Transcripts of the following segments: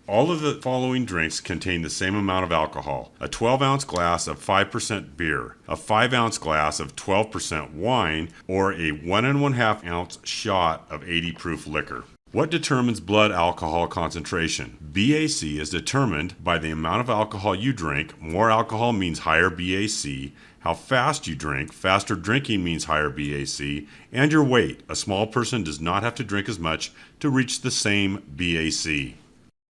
All of the following drinks contain the same amount of alcohol: a 12-ounce glass of 5% beer, a 5-ounce glass of 12% wine, or a 1½ ounce shot of 80 proof liquor. What determines blood alcohol concentration? BAC is determined by the amount of alcohol you drink. More alcohol means higher BAC. How fast you drink. Faster drinking means higher BAC. And your weight. A small person does not have to drink as much to reach the same BAC.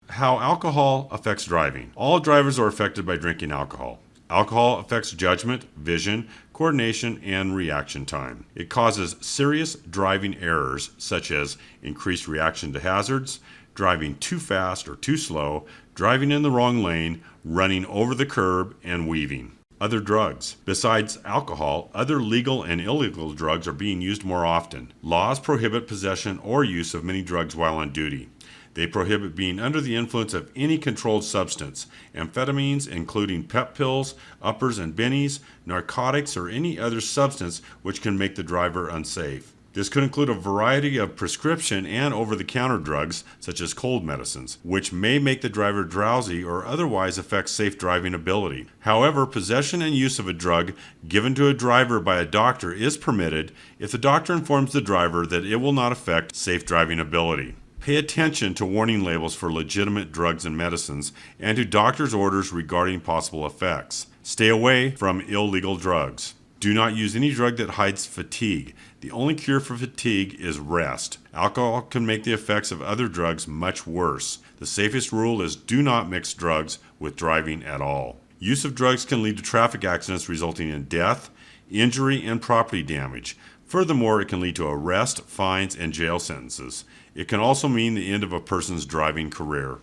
How alcohol affects driving. All drivers are affected by drinking alcohol. Alcohol affects judgment, vision, coordination, and reaction time. It causes serious driving errors such as increased reaction to hazards, driving too fast or too slow, driving in the wrong lane, running over the curb, and weaving. Other drugs. Besides alcohol, other legal and illegal drugs are being used more often. Laws prohibit possession or use of many drugs while on duty. They prohibit being under the influence of any controlled substance, amphetamines, including pep pills, uppers and bennies, narcotics, or any other substance which can make the driver unsafe. This could include a variety of prescription and over-the-counter drugs, such as cold medicines, which may make the driver drowsy or otherwise affect safe driving ability. However, possession and use of a drug given to a driver by a doctor is permitted if the doctor informs the driver that it will not affect safe driving ability. Pay attention to warning labels for legitimate drugs and medicines and to doctor's orders regarding possible effects. Stay away from illegal drugs. Do not use any drug that hides fatigue. The only cure for fatigue is rest. Alcohol can make the effects of other drugs much worse. The safest rule is do not mix drugs with driving at all. Use of drugs can lead to traffic accidents resulting in death, injury, and property damage. Furthermore, it can lead to arrest, fines, and jail sentences. It can also mean the end of a person's driving career.